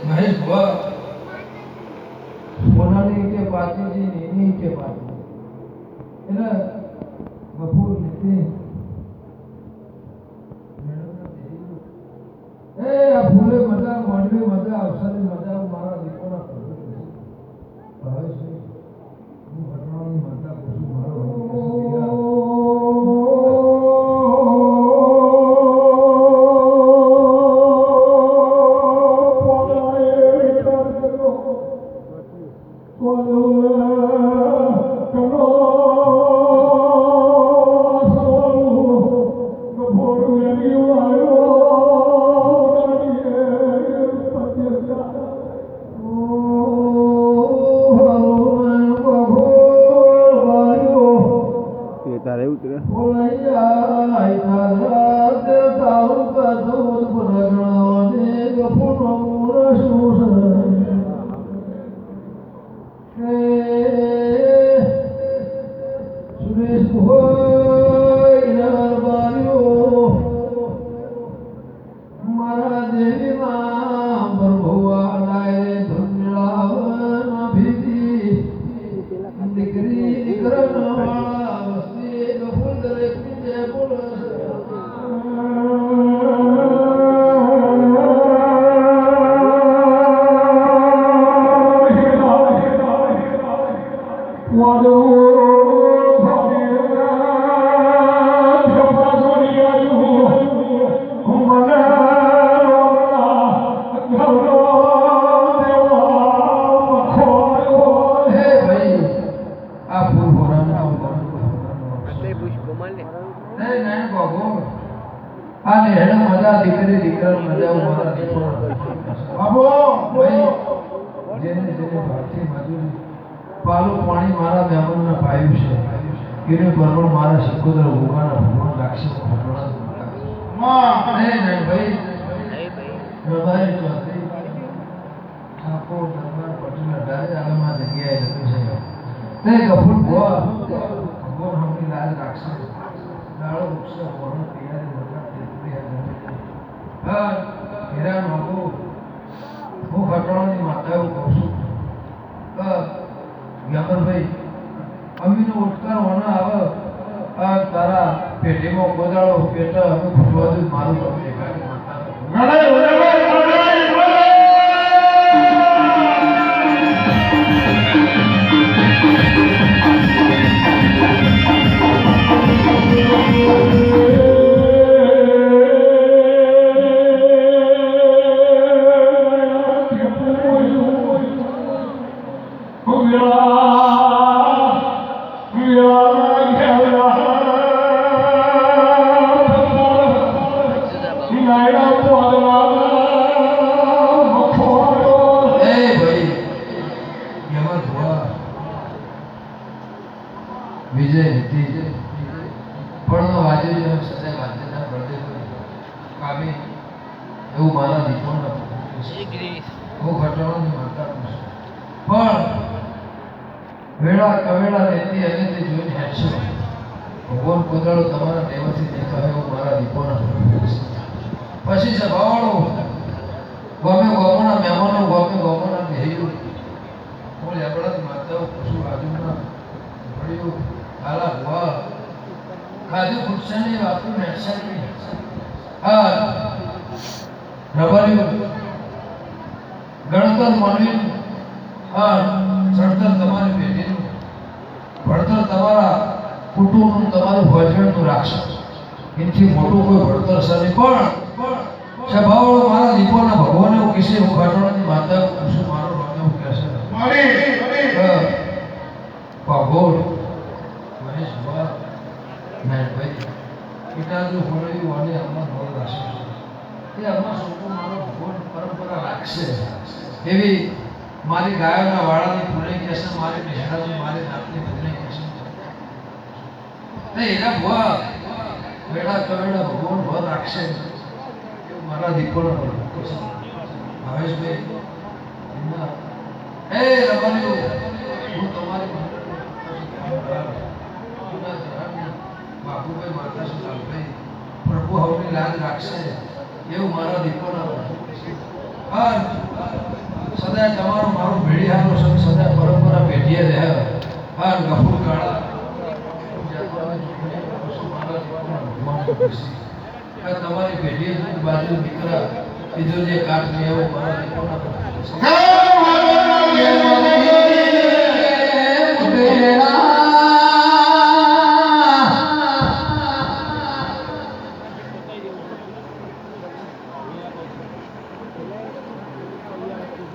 મહેશ ભવા સોનાની ઈટે પાછી છે ને એની ઈટે પાછી એટલે ગફૂર નીતિ આ ફૂલે મજા માંડવી મજા અવસરની મજા મારા દીકરા ભાવે છે હું ઘટનાની માતા પૂછું મારો પાલું પાણી મારા મહેમાનના પાયું છે એને બરોબર મારા શકોદર ભૂગાના ભગવાન રાખશે નહીં ભાઈ રબારી ચોધરી ઠાકોર દરબાર પટેલ ડારે આલમાં જગ્યાએ જતું છે તે ગફૂર ભુવા ભગવાન હમની લાજ રાખશે દાડો વૃક્ષ વરણ તૈયારી મજા તેત્રી હા હેરા નોકો હું ઘટણાની માતા એવું કહું છું ભાઈ અમીનો ઉઠકાર હોના આવે આ તારા પેટીમાં ગોદાળો પેટ અમે ફૂટવા દઉં મારું વિજય હતી પણ વાજે સદાય વાજે ના પડે કામે એવું મારા દીકરો હું ઘટનાની માતા પણ વેળા કવેળા રહેતી અને તે જોઈને હેડશો ભગવાન કોદાળો તમારા દેવાથી દેખાય એવું મારા દીકરોના પછી સભાવાળો ગમે ગોમના મહેમાનો ગમે ગોમના દેહ્યું હું લેબડા માતાઓ પશુ બાજુના પડ્યું આલા ભુવા ખાધું ખુરશાની વાપરું નેસાની હા રબારી ગણતર માનવી હા સડતર તમારી પેઢીનું ભણતર તમારા કુટુંબનું તમારું ભજનનું રાખશે એનાથી મોટું કોઈ ભણતર સર પણ સભાવાળો મારા દીપોના ભગવાને હું કિસે હું ઘટણાની માતા પૂછું મારો રોને હું કહેશે ભગોળ મહેશ ભવા નારાયણભાઈ પિતાનું હોળ્યું અને અમર હોળ રાશિ એ કે અમારો છોકરો મારો ભગવાન પરંપરા રાખશે એવી મારી ગાયોના વાળાની પૂર્ણ કહેશે, મારી મહેરાની મારી નાતની પૂર્ણ કહેશે. નહીં એના ભવા વેડા કવેડા ભગવાન ભર રાખશે એવું મારા દીપોનો ભાવેશભાઈ એ રમણીઓ હું તમારી બાપુભાઈ માતા સુલાલભાઈ પ્રભુ હવની લાજ રાખશે એવું મારા દીપોના હા સદાય તમારો મારો ભેડિયાનો સંગ સદાય પરંપરા પેઢીએ રહે હા ગફુર કાળા તમારી પેઢીએ બાજુ દીકરા બીજો જે કાઠ ને એવો મારા દીકરાના તેરા